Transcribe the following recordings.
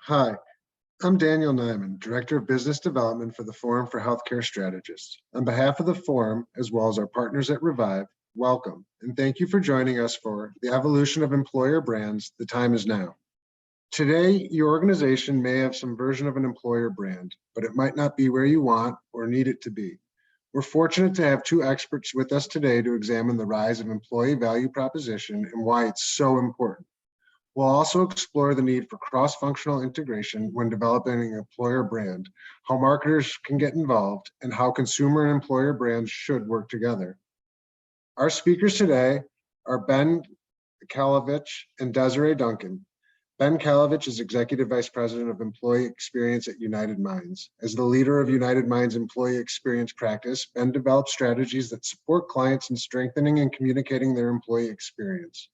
Hi, I'm Daniel Nyman, Director of Business Development for the Forum for Healthcare Strategists. On behalf of the Forum, as well as our partners at Revive, welcome and thank you for joining us for the evolution of employer brands. The time is now. Today, your organization may have some version of an employer brand, but it might not be where you want or need it to be. We're fortunate to have two experts with us today to examine the rise of employee value proposition and why it's so important. We'll also explore the need for cross-functional integration when developing an employer brand, how marketers can get involved, and how consumer and employer brands should work together. Our speakers today are Ben Kalevitch and Desiree Duncan. Ben Kalevitch is Executive Vice President of Employee Experience at United Minds. As the leader of United Minds' employee experience practice, Ben develops strategies that support clients in strengthening and communicating their employee experience.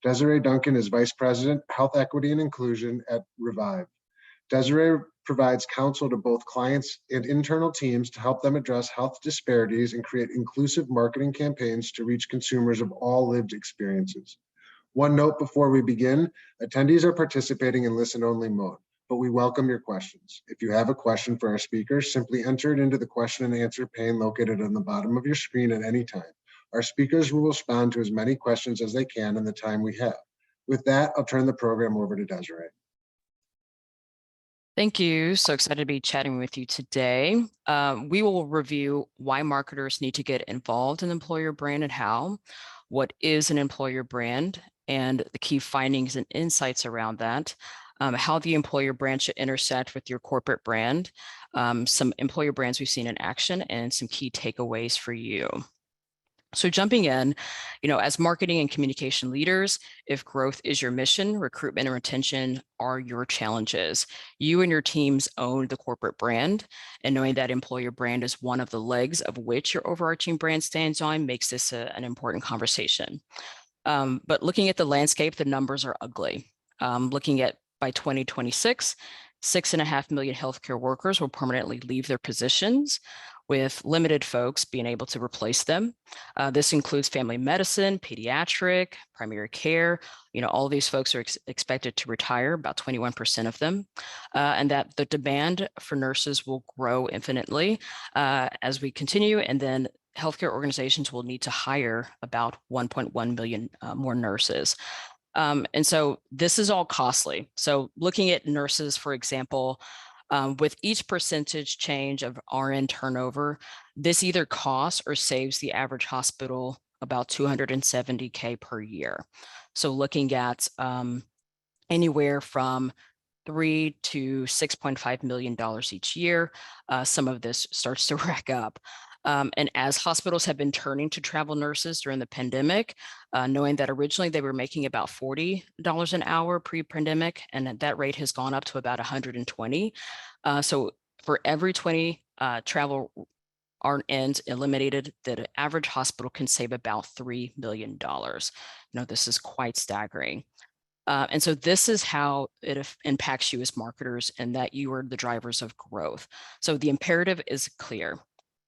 Desiree Duncan is Vice President, Health Equity and Inclusion at Revive. Desiree provides counsel to both clients and internal teams to help them address health disparities and create inclusive marketing campaigns to reach consumers of all lived experiences. One note before we begin, attendees are participating in listen-only mode, but we welcome your questions. If you have a question for our speakers, simply enter it into the question and answer pane located on the bottom of your screen at any time. Our speakers will respond to as many questions as they can in the time we have. With that, I'll turn the program over to Desiree. Thank you. So excited to be chatting with you today. We will review why marketers need to get involved in employer brand and how, what is an employer brand, and the key findings and insights around that, how the employer brand should intersect with your corporate brand, some employer brands we've seen in action, and some key takeaways for you. So jumping in, as marketing and communication leaders, if growth is your mission, recruitment and retention are your challenges. You and your teams own the corporate brand, and knowing that employer brand is one of the legs of which your overarching brand stands on makes this an important conversation. But looking at the landscape, the numbers are ugly. Looking at by 2026, 6.5 million healthcare workers will permanently leave their positions, with limited folks being able to replace them. This includes family medicine, pediatric, primary care. All of these folks are expected to retire, about 21% of them, and that the demand for nurses will grow infinitely as we continue, and then healthcare organizations will need to hire about 1.1 million more nurses. And so this is all costly. So looking at nurses, for example, with each percentage change of RN turnover, this either costs or saves the average hospital about $270K per year. So looking at anywhere from $3 to $6.5 million each year, some of this starts to rack up. And as hospitals have been turning to travel nurses during the pandemic, knowing that originally they were making about $40 an hour pre-pandemic, and that rate has gone up to about 120. So for every 20 travel RNs eliminated, the average hospital can save about $3 million. This is quite staggering. And so this is how it impacts you as marketers, and that you are the drivers of growth. So the imperative is clear.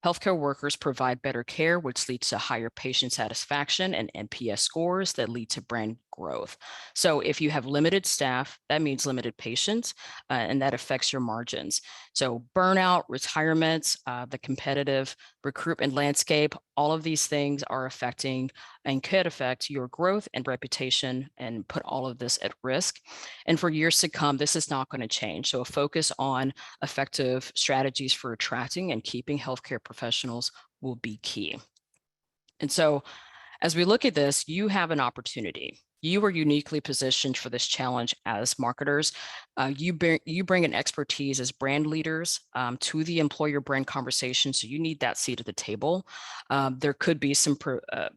Healthcare workers provide better care, which leads to higher patient satisfaction and NPS scores that lead to brand growth. So if you have limited staff, that means limited patients, and that affects your margins. So burnout, retirements, the competitive recruitment landscape, all of these things are affecting and could affect your growth and reputation and put all of this at risk. And for years to come, this is not going to change. So a focus on effective strategies for attracting and keeping healthcare professionals will be key. And so as we look at this, you have an opportunity. You are uniquely positioned for this challenge as marketers. You bring an expertise as brand leaders to the employer brand conversation, so you need that seat at the table. There could be some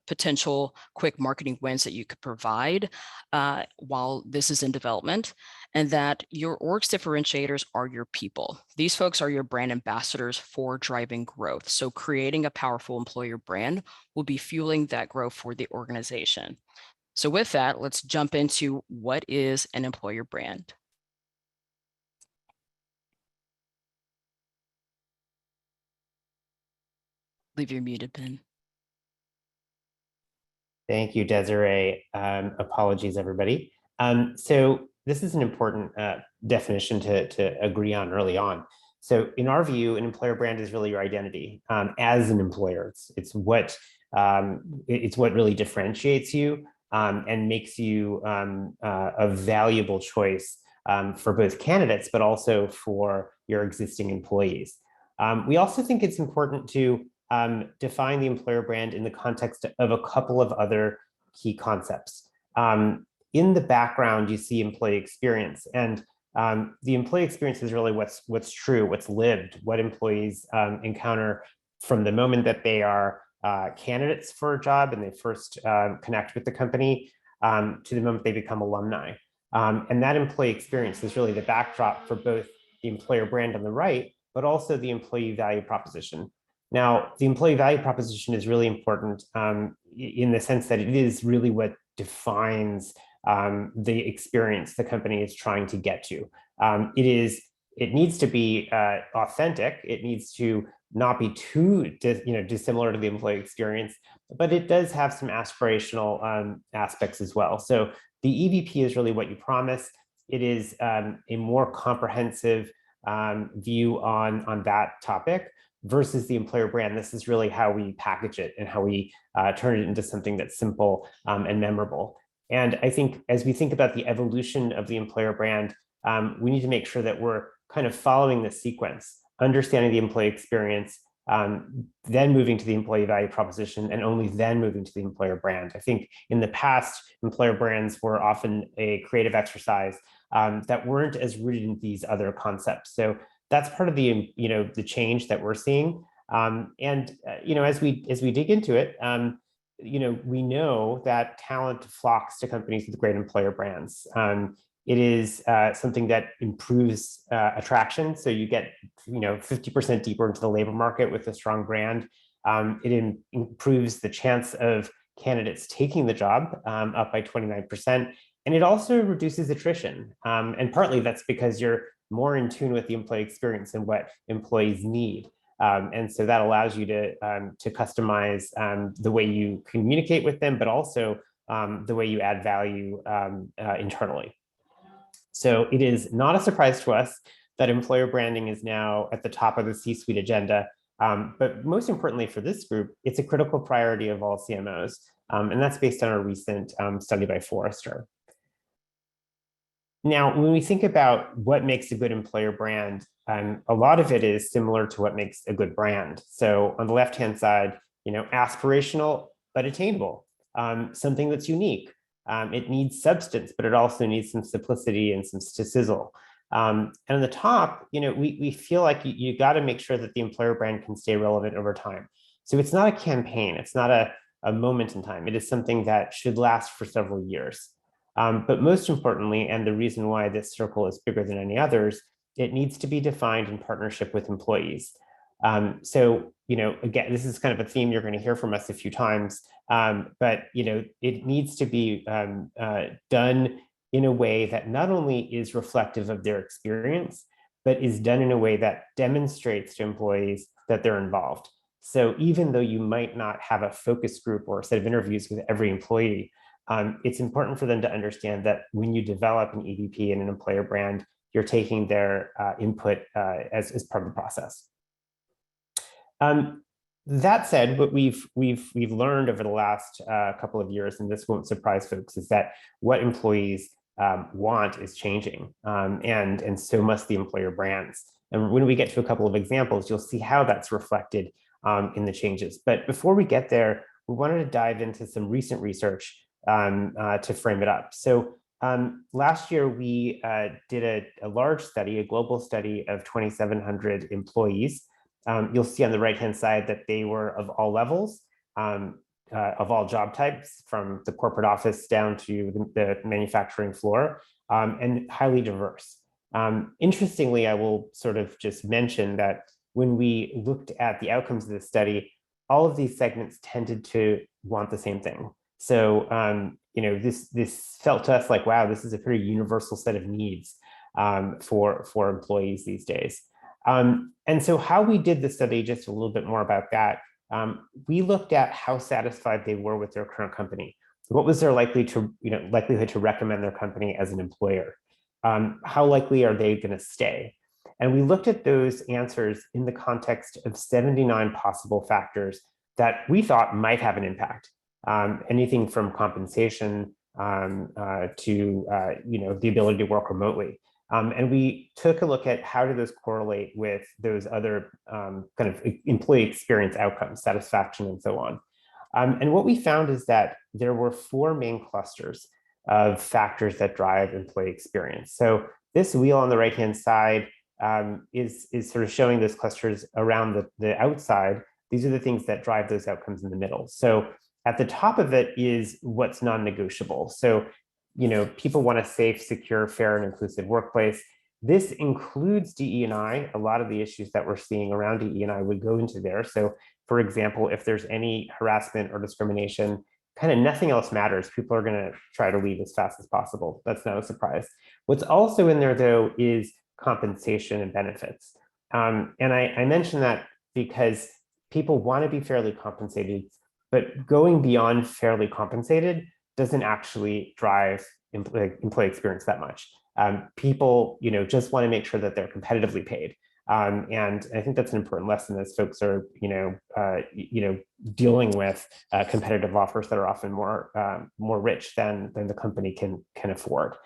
potential quick marketing wins that you could provide while this is in development, and that your org's differentiators are your people. These folks are your brand ambassadors for driving growth. So creating a powerful employer brand will be fueling that growth for the organization. So with that, let's jump into what is an employer brand. Leave you muted, Ben. Thank you, Desiree. Apologies, everybody. So this is an important definition to agree on early on. So in our view, an employer brand is really your identity as an employer. It's what really differentiates you and makes you a valuable choice for both candidates, but also for your existing employees. We also think it's important to define the employer brand in the context of a couple of other key concepts. In the background, you see employee experience, and the employee experience is really what's true, what's lived, what employees encounter from the moment that they are candidates for a job and they first connect with the company to the moment they become alumni. And that employee experience is really the backdrop for both the employer brand on the right, but also the employee value proposition. Now, the employee value proposition is really important in the sense that it is really what defines the experience the company is trying to get to. It needs to be authentic. It needs to not be too dissimilar to the employee experience, but it does have some aspirational aspects as well. So the EVP is really what you promise. It is a more comprehensive view on that topic versus the employer brand. This is really how we package it and how we turn it into something that's simple and memorable. And I think as we think about the evolution of the employer brand, we need to make sure that we're kind of following the sequence, understanding the employee experience, then moving to the employee value proposition, and only then moving to the employer brand. I think in the past, employer brands were often a creative exercise that weren't as rooted in these other concepts. So that's part of the the change that we're seeing. As we dig into it, we know that talent flocks to companies with great employer brands. It is something that improves attraction. So you get 50% deeper into the labor market with a strong brand. It improves the chance of candidates taking the job up by 29%. And it also reduces attrition. And partly that's because you're more in tune with the employee experience and what employees need. And so that allows you to customize the way you communicate with them, but also the way you add value internally. So it is not a surprise to us that employer branding is now at the top of the C-suite agenda. But most importantly for this group, it's a critical priority of all CMOs. And that's based on a recent study by Forrester. Now, when we think about what makes a good employer brand, a lot of it is similar to what makes a good brand. So on the left-hand side, aspirational, but attainable, something that's unique. It needs substance, but it also needs some simplicity and some sizzle. And on the top, we feel like you got to make sure that the employer brand can stay relevant over time. So it's not a campaign. It's not a moment in time. It is something that should last for several years. But most importantly, and the reason why this circle is bigger than any others, it needs to be defined in partnership with employees. So, again, this is kind of a theme you're going to hear from us a few times, but, it needs to be done in a way that not only is reflective of their experience, but is done in a way that demonstrates to employees that they're involved. So even though you might not have a focus group or a set of interviews with every employee, it's important for them to understand that when you develop an EVP and an employer brand, you're taking their input as part of the process. That said, what we've learned over the last couple of years, and this won't surprise folks, is that what employees want is changing, and so must the employer brands. And when we get to a couple of examples, you'll see how that's reflected in the changes. But before we get there, we wanted to dive into some recent research to frame it up. So last year, we did a large study, a global study of 2,700 employees. You'll see on the right-hand side that they were of all levels, of all job types, from the corporate office down to the manufacturing floor, and highly diverse. Interestingly, I will sort of just mention that when we looked at the outcomes of the study, all of these segments tended to want the same thing. So, this felt to us like, wow, this is a pretty universal set of needs for employees these days. And so how we did the study, just a little bit more about that, we looked at how satisfied they were with their current company. What was their likelihood to recommend their company as an employer? How likely are they going to stay? And we looked at those answers in the context of 79 possible factors that we thought might have an impact. Anything from compensation to the ability to work remotely. And we took a look at how do those correlate with those other kind of employee experience outcomes, satisfaction, and so on. And what we found is that there were 4 main clusters of factors that drive employee experience. So this wheel on the right-hand side is sort of showing those clusters around the outside. These are the things that drive those outcomes in the middle. So at the top of it is what's non-negotiable. So, people want a safe, secure, fair, and inclusive workplace. This includes DE&I. A lot of the issues that we're seeing around DE&I would go into there. So, for example, if there's any harassment or discrimination, kind of nothing else matters. People are going to try to leave as fast as possible. That's not a surprise. What's also in there, though, is compensation and benefits. And I mention that because people want to be fairly compensated, but going beyond fairly compensated doesn't actually drive employee experience that much. People, just want to make sure that they're competitively paid. And I think that's an important lesson as folks are, dealing with competitive offers that are often more rich than the company can afford.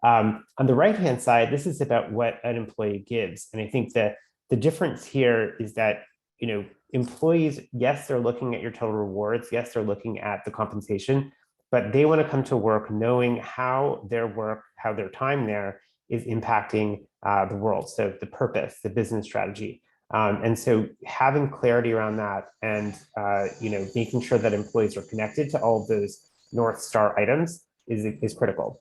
On the right-hand side, this is about what an employee gives. And I think that the difference here is that, employees, yes, they're looking at your total rewards. Yes, they're looking at the compensation, but they want to come to work knowing how their work, how their time there is impacting the world. So the purpose, the business strategy. And so having clarity around that and, making sure that employees are connected to all of those North Star items is critical.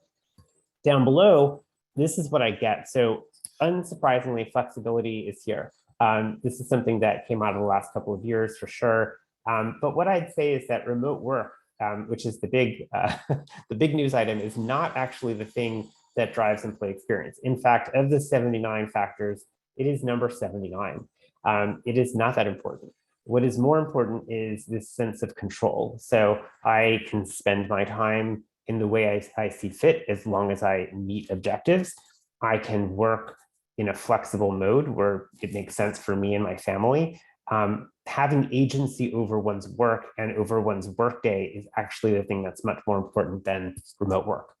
Down below, this is what I get. So unsurprisingly, flexibility is here. This is something that came out of the last couple of years for sure. But what I'd say is that remote work, which is the big news item, is not actually the thing that drives employee experience. In fact, of the 79 factors, it is number 79. It is not that important. What is more important is this sense of control. So I can spend my time in the way I see fit as long as I meet objectives. I can work in a flexible mode where it makes sense for me and my family. Having agency over one's work and over one's workday is actually the thing that's much more important than remote work.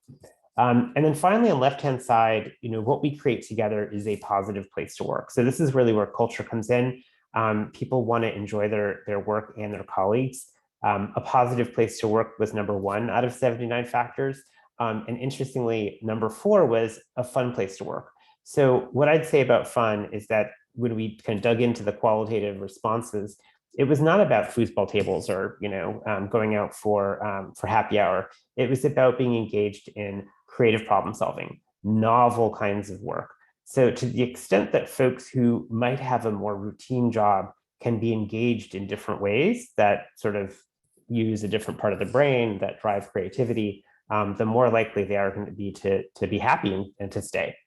And then finally, on the left-hand side, what we create together is a positive place to work. So this is really where culture comes in. People want to enjoy their work and their colleagues. A positive place to work was number 1 out of 79 factors. And interestingly, number 4 was a fun place to work. So what I'd say about fun is that when we kind of dug into the qualitative responses, it was not about foosball tables or going out for happy hour. It was about being engaged in creative problem solving, novel kinds of work. So to the extent that folks who might have a more routine job can be engaged in different ways that sort of use a different part of the brain that drive creativity, the more likely they are going to be be happy and to stay.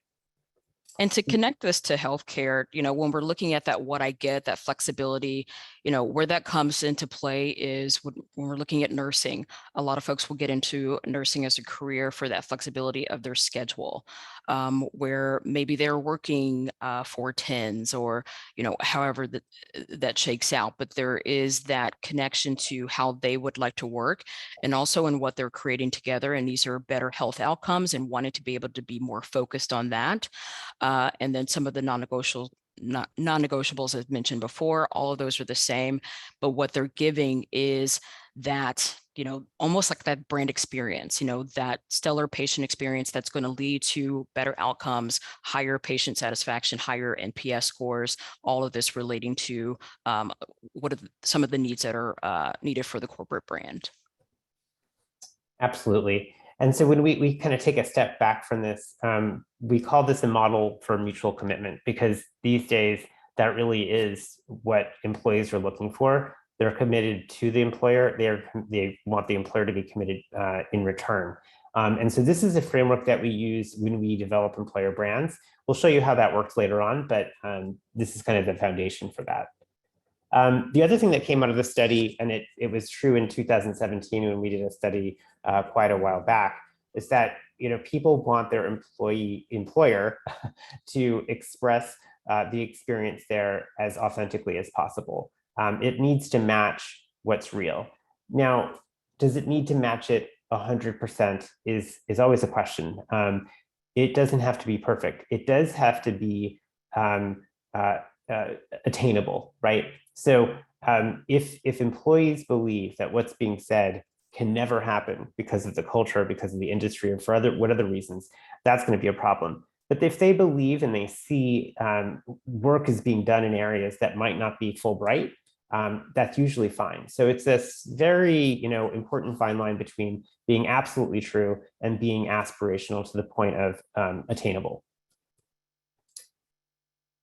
And to connect this to healthcare, when we're looking at that, what I get, that flexibility, where that comes into play is when we're looking at nursing. A lot of folks will get into nursing as a career for that flexibility of their schedule, where maybe they're working 4/10s or, however that shakes out. But there is that connection to how they would like to work and also in what they're creating together. And these are better health outcomes and wanting to be able to be more focused on that. And then some of the non-negotiables as mentioned before, all of those are the same, but what they're giving is that, almost like that brand experience, that stellar patient experience that's going to lead to better outcomes, higher patient satisfaction, higher NPS scores, all of this relating to what are some of the needs that are needed for the corporate brand. Absolutely. And so when we kind of take a step back from this, we call this a model for mutual commitment, because these days that really is what employees are looking for. They're committed to the employer. They want the employer to be committed in return. And so this is a framework that we use when we develop employer brands. We'll show you how that works later on, but this is kind of the foundation for that. The other thing that came out of the study, and it was true in 2017 when we did a study quite a while back, is that people want their employer to express the experience there as authentically as possible. It needs to match what's real. Now, does it need to match it 100% is always a question. It doesn't have to be perfect. It does have to be attainable, right? So if employees believe that what's being said can never happen because of the culture, because of the industry, or for what other reasons, that's going to be a problem. But if they believe and they see work is being done in areas that might not be Fulbright, that's usually fine. So it's this very important fine line between being absolutely true and being aspirational to the point of attainable.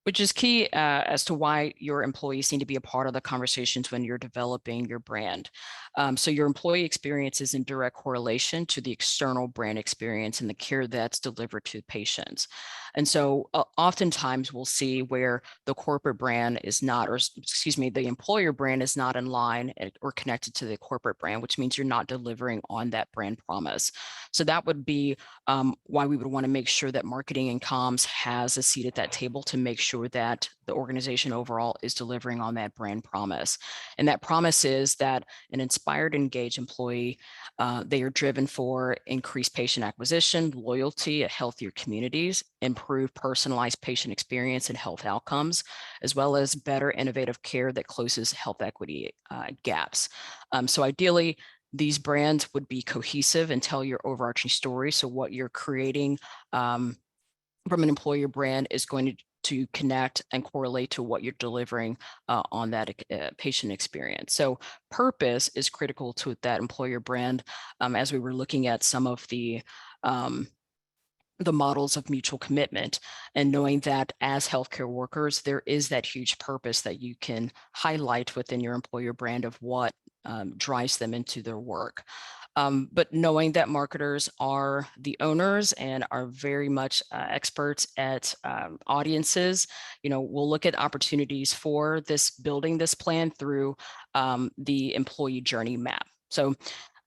Which is key as to why your employees need to be a part of the conversations when you're developing your brand. So your employee experience is in direct correlation to the external brand experience and the care that's delivered to patients. And so oftentimes we'll see where the corporate brand is not, or excuse me, the employer brand is not in line or connected to the corporate brand, which means you're not delivering on that brand promise. So that would be why we would want to make sure that marketing and comms has a seat at that table to make sure that the organization overall is delivering on that brand promise. And that promise is that an inspired, engaged employee, they are driven for increased patient acquisition, loyalty, healthier communities, improved personalized patient experience and health outcomes, as well as better innovative care that closes health equity gaps. So ideally, these brands would be cohesive and tell your overarching story. So what you're creating from an employer brand is going to connect and correlate to what you're delivering on that patient experience. So purpose is critical to that employer brand. As we were looking at some of the models of mutual commitment, and knowing that as healthcare workers, there is that huge purpose that you can highlight within your employer brand of what drives them into their work. But knowing that marketers are the owners and are very much experts at audiences, we'll look at opportunities for building this plan through the employee journey map. So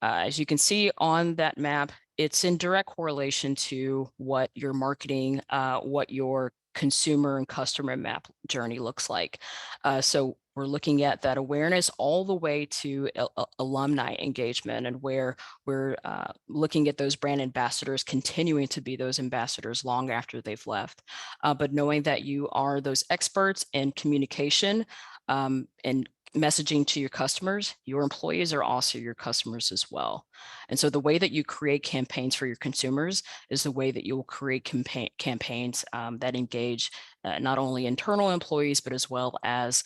as you can see on that map, it's in direct correlation to what your marketing, what your consumer and customer map journey looks like. So we're looking at that awareness all the way to alumni engagement, and where we're looking at those brand ambassadors continuing to be those ambassadors long after they've left. But knowing that you are those experts in communication and messaging to your customers, your employees are also your customers as well. And so the way that you create campaigns for your consumers is the way that you will create campaigns that engage not only internal employees, but as well as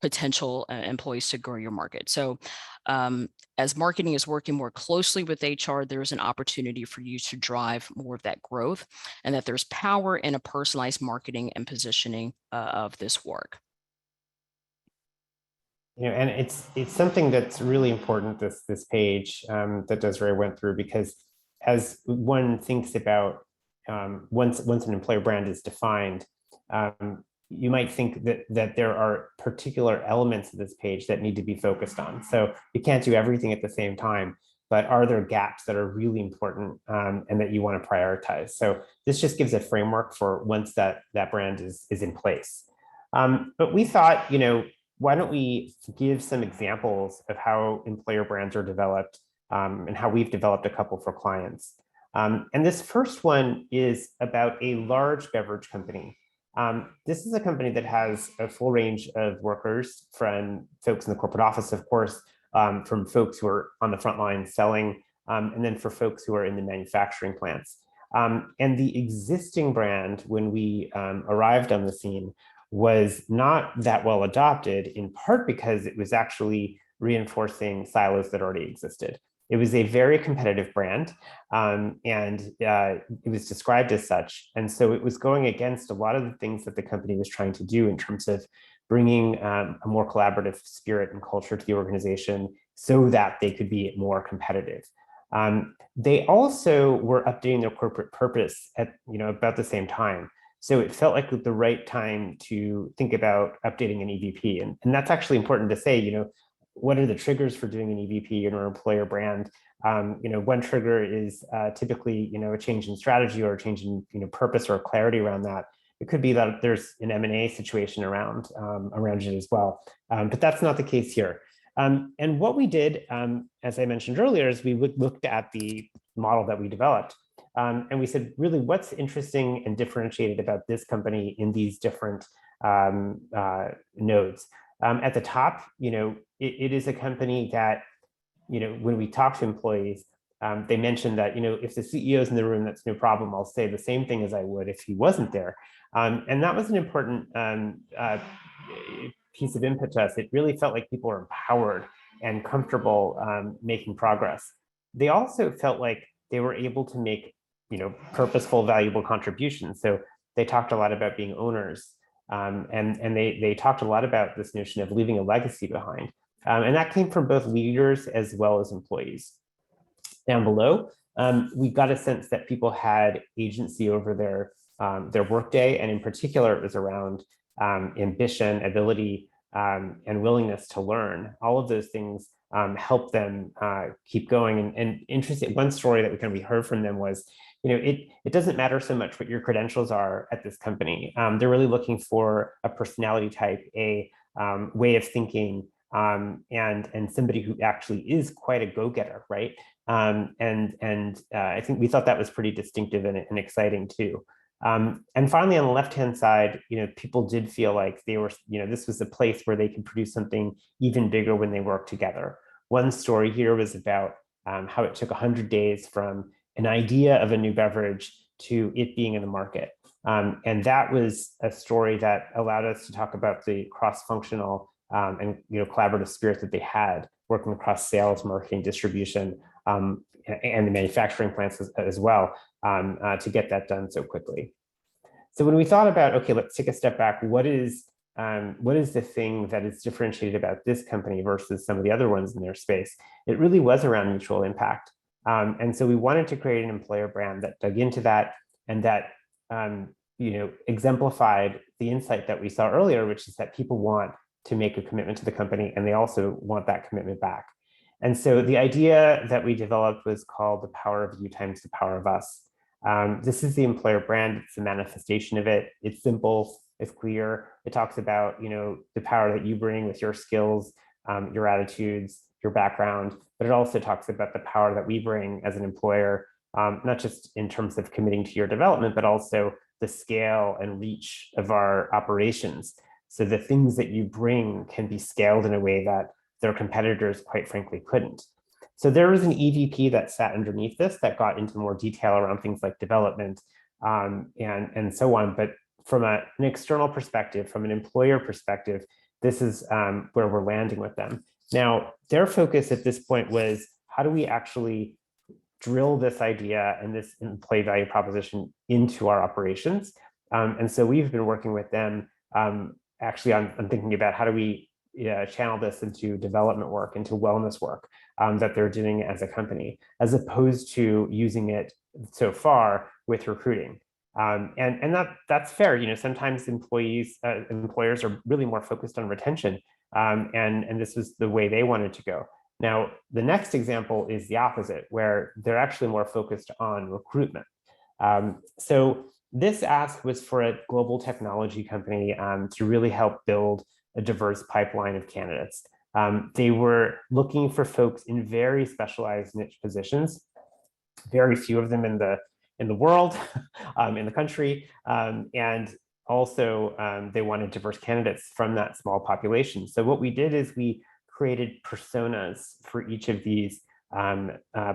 potential employees to grow your market. So as marketing is working more closely with HR, there's an opportunity for you to drive more of that growth, and that there's power in a personalized marketing and positioning of this work. And it's something that's really important, this page that Desiree went through, because as one thinks about once an employer brand is defined, you might think that there are particular elements of this page that need to be focused on. So you can't do everything at the same time, but are there gaps that are really important and that you want to prioritize? So this just gives a framework for once that brand is in place. But we thought, why don't we give some examples of how employer brands are developed and how we've developed a couple for clients. And this first one is about a large beverage company. This is a company that has a full range of workers, from folks in the corporate office, of course, from folks who are on the front line selling, and then for folks who are in the manufacturing plants. And the existing brand, when we arrived on the scene, was not that well adopted, in part because it was actually reinforcing silos that already existed. It was a very competitive brand, and it was described as such. And so it was going against a lot of the things that the company was trying to do in terms of bringing a more collaborative spirit and culture to the organization so that they could be more competitive. They also were updating their corporate purpose at about the same time. So it felt like the right time to think about updating an EVP. And that's actually important to say, what are the triggers for doing an EVP in our employer brand? One trigger is typically, a change in strategy or a change in, purpose or clarity around that. It could be that there's an M&A situation around it as well, but that's not the case here. And what we did, as I mentioned earlier, is we looked at the model that we developed, and we said, really, what's interesting and differentiated about this company in these different nodes? At the top, it is a company that, when we talk to employees, they mentioned that, if the CEO is in the room, that's no problem. I'll say the same thing as I would if he wasn't there. And that was an important piece of input to us. It really felt like people were empowered and comfortable making progress. They also felt like they were able to make, purposeful, valuable contributions. So they talked a lot about being owners, and they talked a lot about this notion of leaving a legacy behind. And that came from both leaders as well as employees. Down below, we got a sense that people had agency over their workday, and in particular, it was around ambition, ability, and willingness to learn. All of those things help them keep going. And interesting, one story that we heard from them was, it doesn't matter so much what your credentials are at this company. They're really looking for a personality type, a way of thinking, and somebody who actually is quite a go-getter, right? I think we thought that was pretty distinctive and exciting too. And finally, on the left-hand side, people did feel like they were, this was a place where they could produce something even bigger when they worked together. One story here was about how it took 100 days from an idea of a new beverage to it being in the market. And that was a story that allowed us to talk about the cross-functional and collaborative spirit that they had working across sales, marketing, distribution, and the manufacturing plants as well, to get that done so quickly. So when we thought about, okay, let's take a step back, what is the thing that is differentiated about this company versus some of the other ones in their space? It really was around mutual impact. And so we wanted to create an employer brand that dug into that and that exemplified the insight that we saw earlier, which is that people want to make a commitment to the company, and they also want that commitment back. And so the idea that we developed was called the power of you times the power of us. This is the employer brand. It's a manifestation of it. It's simple, it's clear. It talks about, the power that you bring with your skills, your attitudes, your background, but it also talks about the power that we bring as an employer, not just in terms of committing to your development, but also the scale and reach of our operations. So the things that you bring can be scaled in a way that their competitors, quite frankly, couldn't. So there was an EVP that sat underneath this that got into more detail around things like development and so on. But from an external perspective, from an employer perspective, this is where we're landing with them. Now, their focus at this point was, how do we actually drill this idea and this employee value proposition into our operations? And so we've been working with them actually on thinking about how do we channel this into development work, into wellness work that they're doing as a company, as opposed to using it so far with recruiting. And that's fair. Sometimes employers are really more focused on retention, and this was the way they wanted to go. Now, the next example is the opposite, where they're actually more focused on recruitment. So this ask was for a global technology company to really help build a diverse pipeline of candidates. They were looking for folks in very specialized niche positions, very few of them in the world, in the country, and also they wanted diverse candidates from that small population. So what we did is we created personas for each of these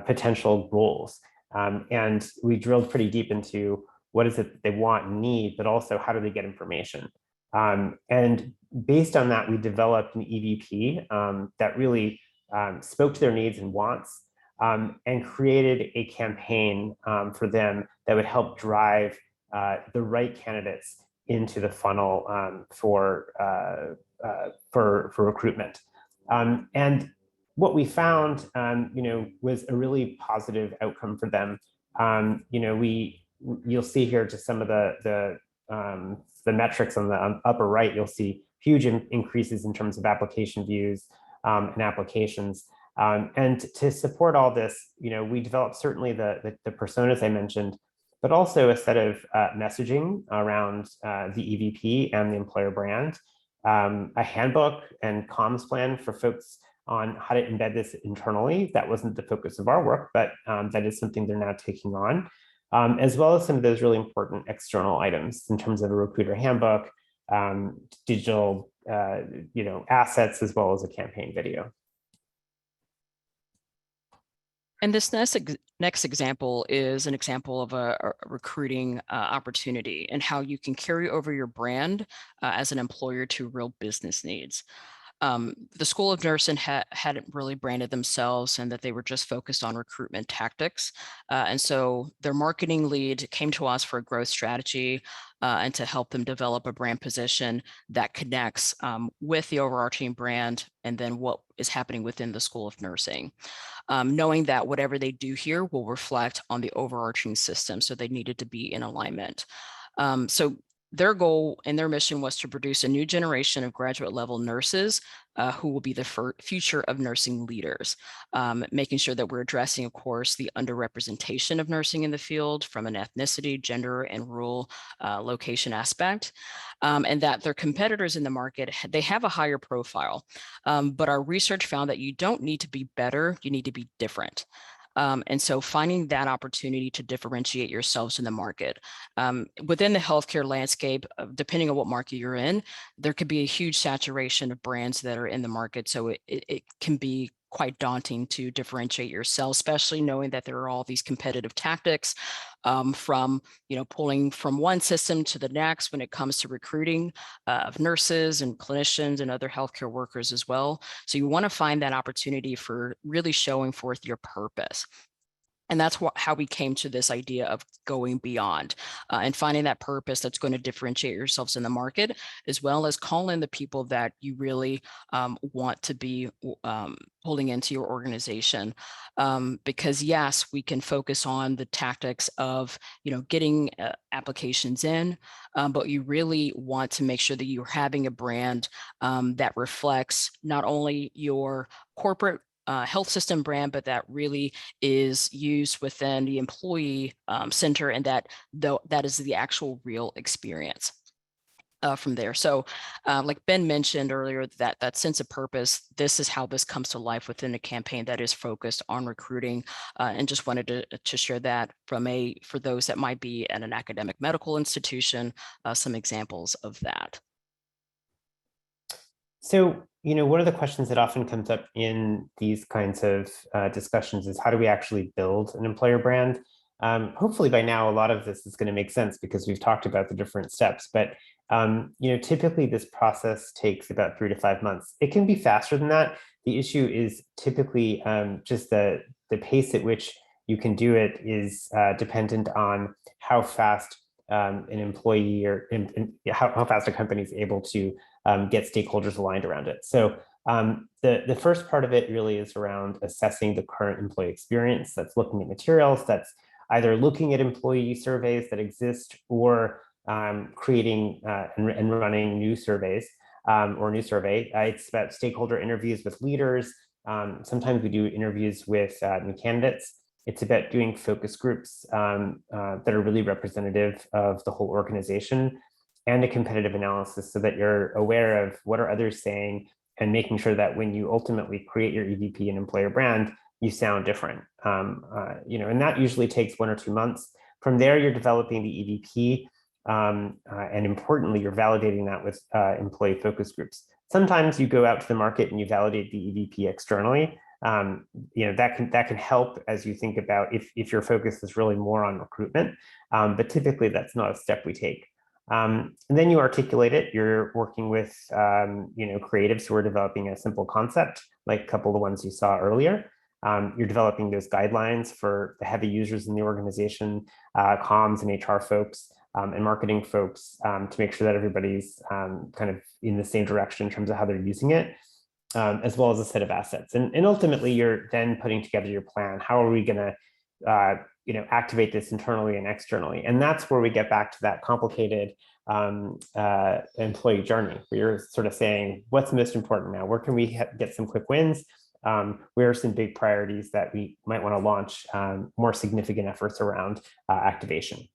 potential roles, and we drilled pretty deep into what is it they want and need, but also how do they get information. And based on that, we developed an EVP that really spoke to their needs and wants, and created a campaign for them that would help drive the right candidates into the funnel for recruitment. And what we found, was a really positive outcome for them. You'll see here just some of the metrics on the upper right. You'll see huge increases in terms of application views and applications. And to support all this, we developed certainly the personas I mentioned, but also a set of messaging around the EVP and the employer brand, a handbook and comms plan for folks on how to embed this internally. That wasn't the focus of our work, but that is something they're now taking on, as well as some of those really important external items in terms of a recruiter handbook, digital assets, as well as a campaign video. And this next example is an example of a recruiting opportunity and how you can carry over your brand as an employer to real business needs. The School of Nursing hadn't really branded themselves and that they were just focused on recruitment tactics. And so their marketing lead came to us for a growth strategy and to help them develop a brand position that connects with the overarching brand and then what is happening within the School of Nursing. Knowing that whatever they do here will reflect on the overarching system. So they needed to be in alignment. So their goal and their mission was to produce a new generation of graduate level nurses who will be the future of nursing leaders, making sure that we're addressing, of course, the underrepresentation of nursing in the field from an ethnicity, gender, and rural location aspect, and that their competitors in the market, they have a higher profile. But our research found that you don't need to be better, you need to be different. And so finding that opportunity to differentiate yourselves in the market. Within the healthcare landscape, depending on what market you're in, there could be a huge saturation of brands that are in the market. So it can be quite daunting to differentiate yourself, especially knowing that there are all these competitive tactics from pulling from one system to the next when it comes to recruiting of nurses and clinicians and other healthcare workers as well. So you want to find that opportunity for really showing forth your purpose. And that's how we came to this idea of going beyond and finding that purpose that's going to differentiate yourselves in the market, as well as call in the people that you really want to be pulling into your organization. Because yes, we can focus on the tactics of getting applications in, but you really want to make sure that you're having a brand that reflects not only your corporate health system brand, but that really is used within the employee center, and that is the actual real experience from there. So like Ben mentioned earlier, that sense of purpose, this is how this comes to life within a campaign that is focused on recruiting, and just wanted to share that for those that might be at an academic medical institution, some examples of that. So, one of the questions that often comes up in these kinds of discussions is, how do we actually build an employer brand? Hopefully by now, a lot of this is going to make sense because we've talked about the different steps, but typically this process takes about 3 to 5 months. It can be faster than that. The issue is typically just the pace at which you can do it is dependent on how fast an employee or how fast a company is able to get stakeholders aligned around it. So the first part of it really is around assessing the current employee experience. That's looking at materials, that's either looking at employee surveys that exist or creating and running new surveys or new survey. It's about stakeholder interviews with leaders. Sometimes we do interviews with new candidates. It's about doing focus groups that are really representative of the whole organization, and a competitive analysis so that you're aware of what are others saying and making sure that when you ultimately create your EVP and employer brand, you sound different. And that usually takes 1 or 2 months. From there, you're developing the EVP, and importantly, you're validating that with employee focus groups. Sometimes you go out to the market and you validate the EVP externally. That can help as you think about if your focus is really more on recruitment, but typically that's not a step we take. And then you articulate it. You're working with creatives who are developing a simple concept, like a couple of the ones you saw earlier. You're developing those guidelines for the heavy users in the organization, comms and HR folks, and marketing folks, to make sure that everybody's kind of in the same direction in terms of how they're using it, as well as a set of assets. And ultimately, you're then putting together your plan. How are we going to activate this internally and externally? And that's where we get back to that complicated employee journey, where you're sort of saying, what's most important now? Where can we get some quick wins? where are some big priorities that we might want to launch more significant efforts around activation.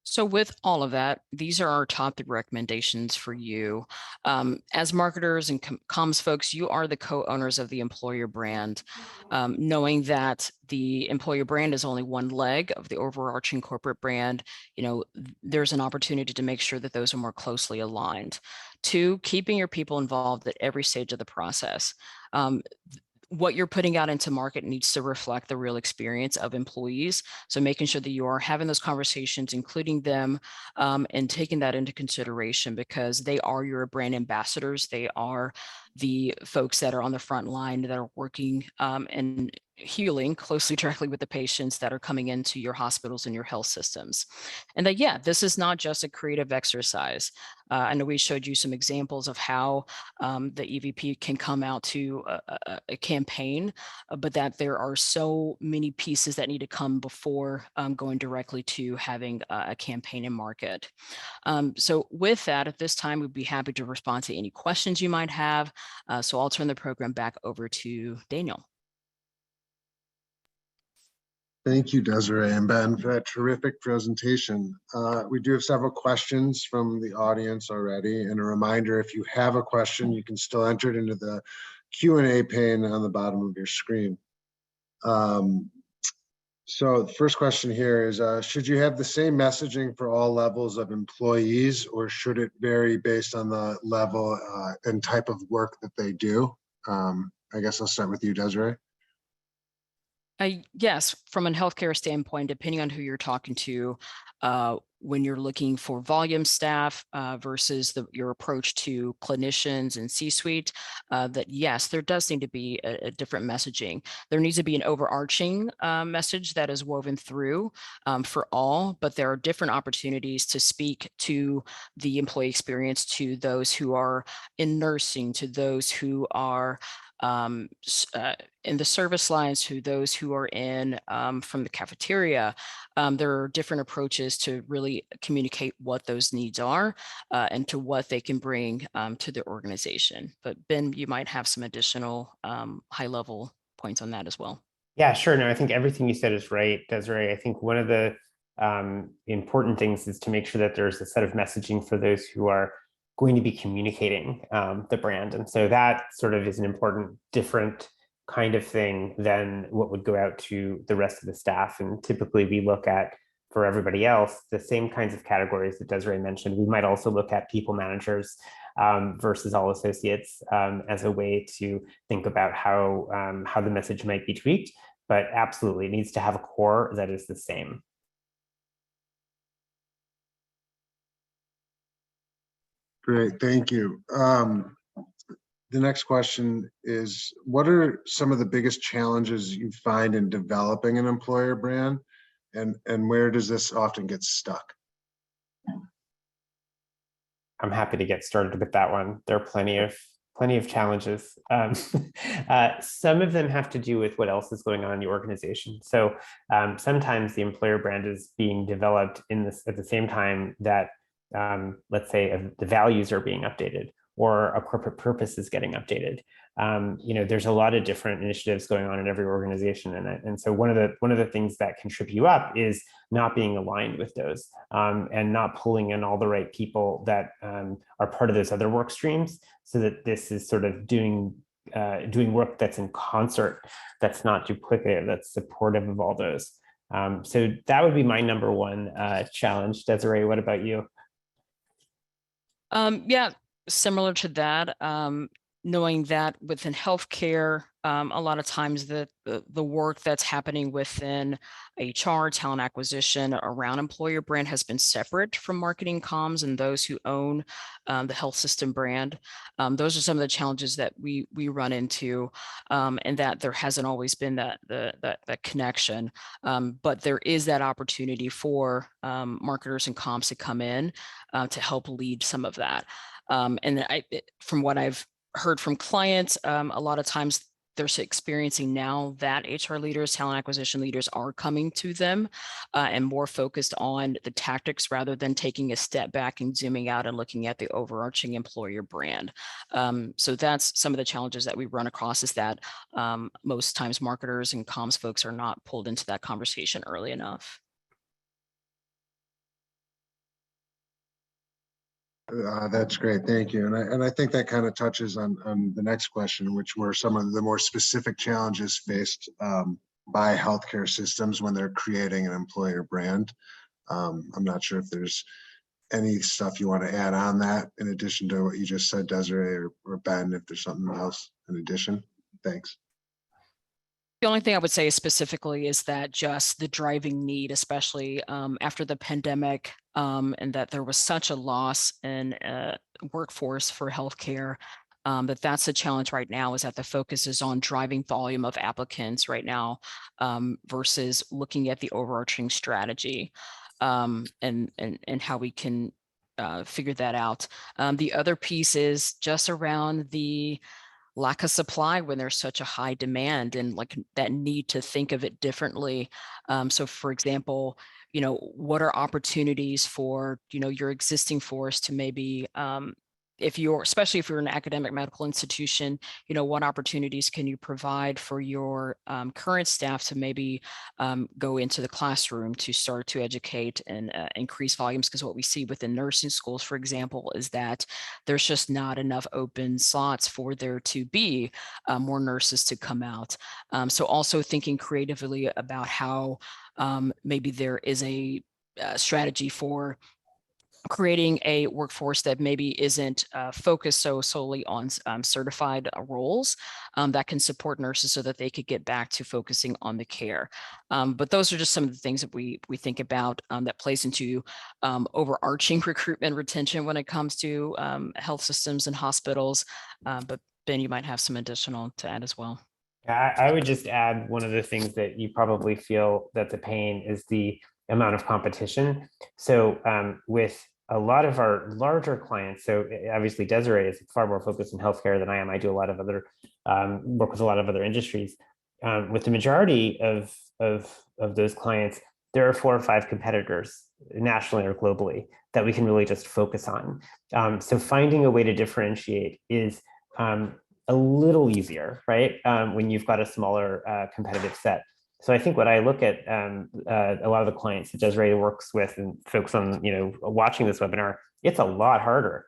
So with all of that, these are our top 3 recommendations for you. As marketers and comms folks, you are the co-owners of the employer brand. Knowing that the employer brand is only one leg of the overarching corporate brand, there's an opportunity to make sure that those are more closely aligned. 2, keeping your people involved at every stage of the process. What you're putting out into market needs to reflect the real experience of employees. So making sure that you are having those conversations, including them, and taking that into consideration, because they are your brand ambassadors. They are the folks that are on the front line that are working and healing closely directly with the patients that are coming into your hospitals and your health systems. And that, yeah, this is not just a creative exercise. I know we showed you some examples of how the EVP can come out to a campaign, but that there are so many pieces that need to come before going directly to having a campaign in market. So with that, at this time, we'd be happy to respond to any questions you might have. So I'll turn the program back over to Daniel. Thank you, Desiree and Ben, for that terrific presentation. We do have several questions from the audience already. And a reminder, if you have a question, you can still enter it into the Q&A pane on the bottom of your screen. So the first question here is, should you have the same messaging for all levels of employees, or should it vary based on the level and type of work that they do? I guess I'll start with you, Desiree. Yes, from a healthcare standpoint, depending on who you're talking to, when you're looking for volume staff versus your approach to clinicians and C-suite, that yes, there does need to be a different messaging. There needs to be an overarching message that is woven through for all, but there are different opportunities to speak to the employee experience, to those who are in nursing, to those who are in the service lines, to those who are in from the cafeteria. There are different approaches to really communicate what those needs are and to what they can bring to the organization. But Ben, you might have some additional high-level points on that as well. Yeah, sure. No, I think everything you said is right, Desiree. I think one of the important things is to make sure that there's a set of messaging for those who are going to be communicating the brand. And so that sort of is an important, different kind of thing than what would go out to the rest of the staff. And typically we look at, for everybody else, the same kinds of categories that Desiree mentioned. We might also look at people managers versus all associates as a way to think about how the message might be tweaked, but absolutely it needs to have a core that is the same. Great, thank you. The next question is, what are some of the biggest challenges you find in developing an employer brand, and where does this often get stuck? I'm happy to get started with that one. There are plenty of challenges. Some of them have to do with what else is going on in the organization. So sometimes the employer brand is being developed at the same time that let's say the values are being updated, or a corporate purpose is getting updated. There's a lot of different initiatives going on in every organization, and so one of the things that can trip you up is not being aligned with those and not pulling in all the right people that are part of those other work streams, so that this is sort of doing work that's in concert, that's not duplicative, that's supportive of all those. So that would be my number one challenge. Desiree, what about you? Yeah, similar to that, knowing that within healthcare, a lot of times the work that's happening within HR, talent acquisition around employer brand has been separate from marketing comms and those who own the health system brand. Those are some of the challenges that we run into, and that there hasn't always been that connection. But there is that opportunity for marketers and comms to come in to help lead some of that. And from what I've heard from clients, a lot of times they're experiencing now that HR leaders, talent acquisition leaders are coming to them and more focused on the tactics rather than taking a step back and zooming out and looking at the overarching employer brand. So that's some of the challenges that we run across, is that most times marketers and comms folks are not pulled into that conversation early enough. That's great. Thank you. And I think that kind of touches on the next question, which were some of the more specific challenges faced by healthcare systems when they're creating an employer brand. I'm not sure if there's any stuff you want to add on that in addition to what you just said, Desiree or Ben, if there's something else in addition. Thanks. The only thing I would say specifically is that just the driving need, especially after the pandemic, and that there was such a loss in workforce for healthcare, that's a challenge right now, is that the focus is on driving volume of applicants right now versus looking at the overarching strategy and how we can figure that out. The other piece is just around the lack of supply when there's such a high demand, and like that need to think of it differently. So for example, what are opportunities for, your existing force to maybe, especially if you're an academic medical institution, what opportunities can you provide for your current staff to maybe go into the classroom to start to educate and increase volumes? Because what we see within nursing schools, for example, is that there's just not enough open slots for there to be more nurses to come out. So also thinking creatively about how maybe there is a strategy for creating a workforce that maybe isn't focused so solely on certified roles that can support nurses so that they could get back to focusing on the care. But those are just some of the things that we think about that plays into overarching recruitment retention when it comes to health systems and hospitals. But Ben, you might have some additional to add as well. I would just add, one of the things that you probably feel that the pain is the amount of competition. So with a lot of our larger clients, so obviously Desiree is far more focused in healthcare than I am. I do a lot of other work with a lot of other industries. With the majority of those clients, there are 4 or 5 competitors nationally or globally that we can really just focus on. So finding a way to differentiate is a little easier, right? When you've got a smaller competitive set. So I think what I look at a lot of the clients that Desiree works with and folks on, watching this webinar, it's a lot harder.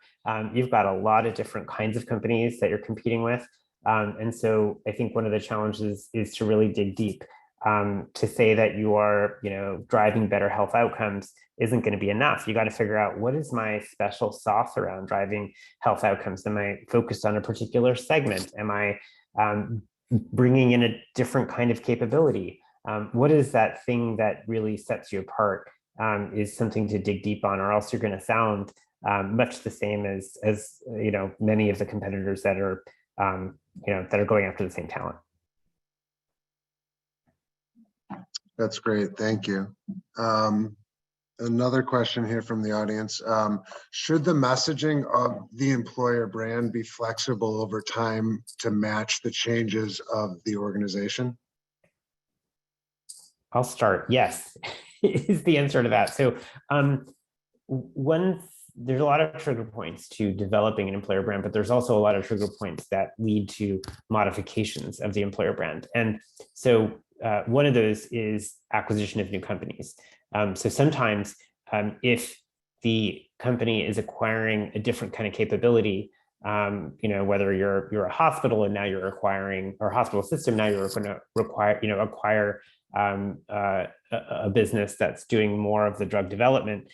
You've got a lot of different kinds of companies that you're competing with. And so I think one of the challenges is to really dig deep. To say that you are, driving better health outcomes isn't going to be enough. You got to figure out, what is my special sauce around driving health outcomes? Am I focused on a particular segment? Am I bringing in a different kind of capability? What is that thing that really sets you apart? Is something to dig deep on, or else you're going to sound much the same as many of the competitors that are going after the same talent. That's great. Thank you. Another question here from the audience. Should the messaging of the employer brand be flexible over time to match the changes of the organization? I'll start. Yes, is the answer to that. So there's a lot of trigger points to developing an employer brand, but there's also a lot of trigger points that lead to modifications of the employer brand. And so one of those is acquisition of new companies. So sometimes if the company is acquiring a different kind of capability, whether you're a hospital and now you're acquiring, or a hospital system, now you're going to acquire a business that's doing more of the drug development,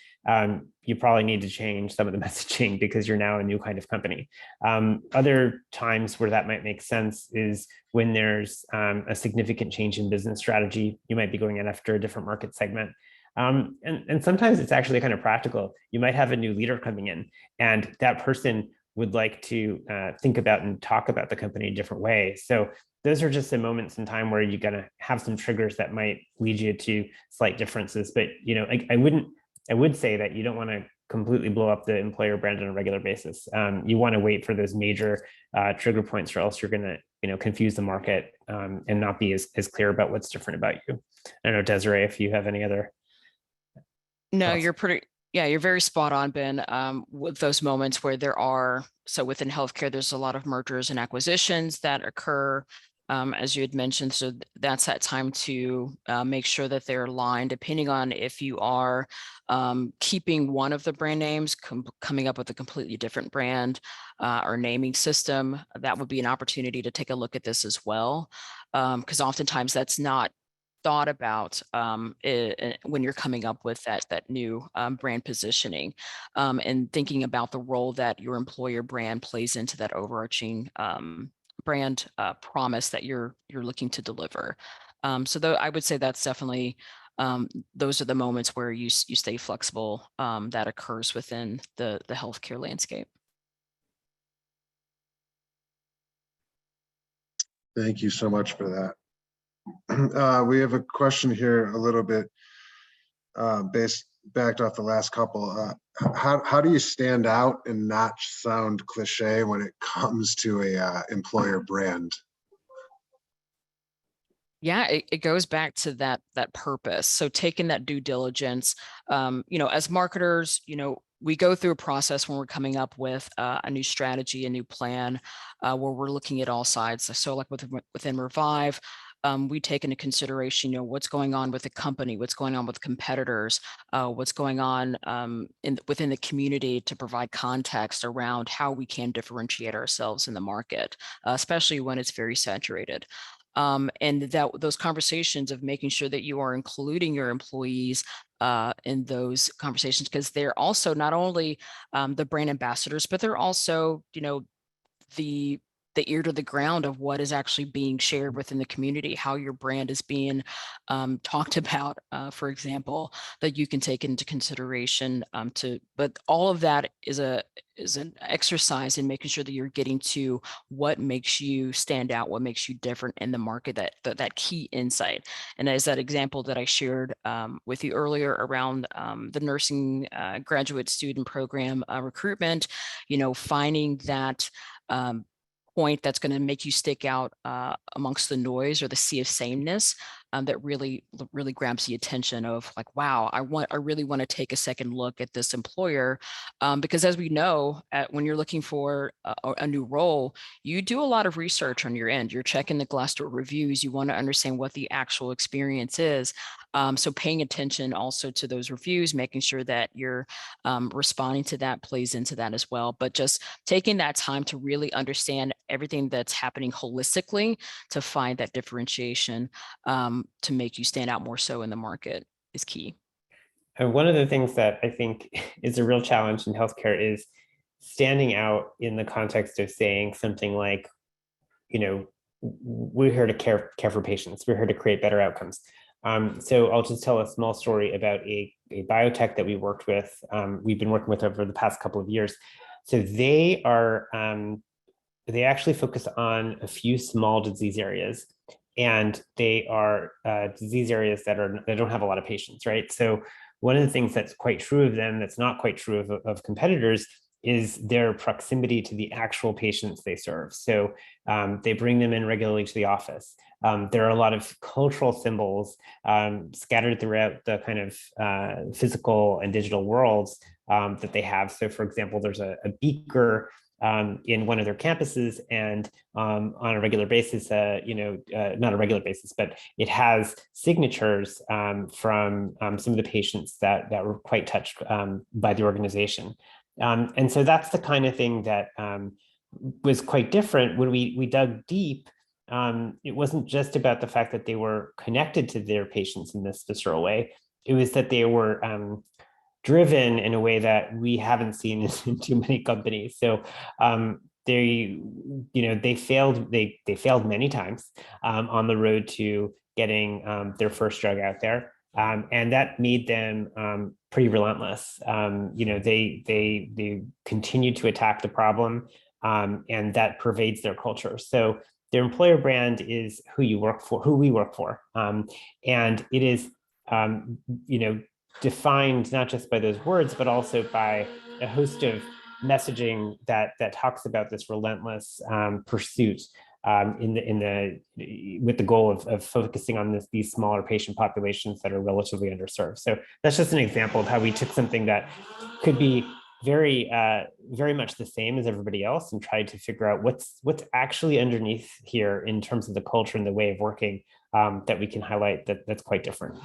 you probably need to change some of the messaging because you're now a new kind of company. Other times where that might make sense is when there's a significant change in business strategy. You might be going in after a different market segment. And sometimes it's actually kind of practical. You might have a new leader coming in, and that person would like to think about and talk about the company in a different way. So those are just the moments in time where you're going to have some triggers that might lead you to slight differences. But I would say that you don't want to completely blow up the employer brand on a regular basis. You want to wait for those major trigger points, or else you're going to confuse the market and not be as clear about what's different about you. I don't know, Desiree, if you have any other No, thoughts. you're very spot on, Ben. With those moments where so within healthcare, there's a lot of mergers and acquisitions that occur, as you had mentioned. So that's that time to make sure that they're aligned, depending on if you are keeping one of the brand names, coming up with a completely different brand or naming system. That would be an opportunity to take a look at this as well, because oftentimes that's not thought about when you're coming up with that new brand positioning, and thinking about the role that your employer brand plays into that overarching brand promise that you're looking to deliver. So though I would say that's definitely those are the moments where you stay flexible, that occurs within the healthcare landscape. Thank you so much for that. We have a question here a little bit backed off the last couple. How do you stand out and not sound cliche when it comes to a employer brand? Yeah, it goes back to that purpose. So taking that due diligence, as marketers, we go through a process when we're coming up with a new strategy, a new plan, where we're looking at all sides. So like within Revive, we take into consideration, what's going on with the company, what's going on with competitors, what's going on within the community, to provide context around how we can differentiate ourselves in the market, especially when it's very saturated. And those conversations of making sure that you are including your employees in those conversations, because they're also not only the brand ambassadors, but they're also, the ear to the ground of what is actually being shared within the community, how your brand is being talked about, for example, that you can take into consideration. But all of that is an exercise in making sure that you're getting to what makes you stand out, what makes you different in the market, that key insight. And as that example that I shared with you earlier around the nursing graduate student program recruitment, finding that point that's going to make you stick out amongst the noise, or the sea of sameness, that really grabs the attention of like, wow, I really want to take a second look at this employer, because as we know, when you're looking for a new role, you do a lot of research on your end. You're checking the Glassdoor reviews. You want to understand what the actual experience is. So paying attention also to those reviews, making sure that you're responding to that plays into that as well. But just taking that time to really understand everything that's happening holistically, to find that differentiation, to make you stand out more so in the market, is key. And one of the things that I think is a real challenge in healthcare is standing out in the context of saying something like, we're here to care for patients. We're here to create better outcomes. So I'll just tell a small story about a biotech that we worked with. We've been working with over the past couple of years. So they actually focus on a few small disease areas, and they are disease areas that don't have a lot of patients, right? So one of the things that's quite true of them, that's not quite true of competitors, is their proximity to the actual patients they serve. So they bring them in regularly to the office. There are a lot of cultural symbols scattered throughout the kind of physical and digital worlds that they have. So for example, there's a beaker in one of their campuses, and on a regular basis, not a regular basis, but it has signatures from some of the patients that were quite touched by the organization. And so that's the kind of thing that was quite different when we dug deep. It wasn't just about the fact that they were connected to their patients in this visceral way. It was that they were driven in a way that we haven't seen in too many companies. So they failed many times on the road to getting their first drug out there. And that made them pretty relentless. They continued to attack the problem, and that pervades their culture. So their employer brand is who you work for, who we work for, and it is, defined not just by those words, but also by a host of messaging that talks about this relentless pursuit with the goal of focusing on these smaller patient populations that are relatively underserved. So that's just an example of how we took something that could be very much the same as everybody else and tried to figure out what's actually underneath here in terms of the culture and the way of working that we can highlight that's quite different.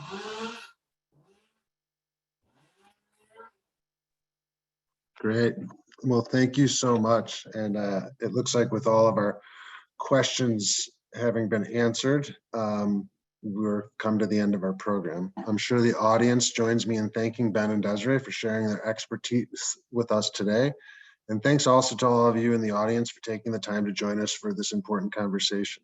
Great. Well, thank you so much. And it looks like with all of our questions having been answered, we're come to the end of our program. I'm sure the audience joins me in thanking Ben and Desiree for sharing their expertise with us today. And thanks also to all of you in the audience for taking the time to join us for this important conversation.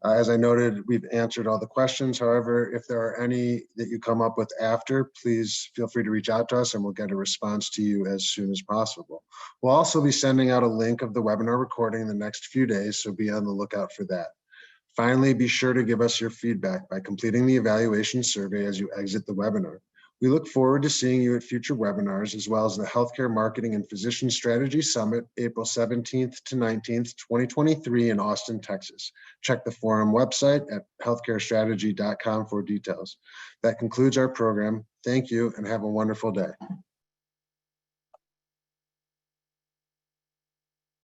As I noted, we've answered all the questions. However, if there are any that you come up with after, please feel free to reach out to us and we'll get a response to you as soon as possible. We'll also be sending out a link of the webinar recording in the next few days, so be on the lookout for that. Finally, be sure to give us your feedback by completing the evaluation survey as you exit the webinar. We look forward to seeing you at future webinars, as well as the Healthcare Marketing and Physician Strategy Summit, April 17th to 19th, 2023 in Austin, Texas. Check the forum website at healthcarestrategy.com for details. That concludes our program. Thank you and have a wonderful day.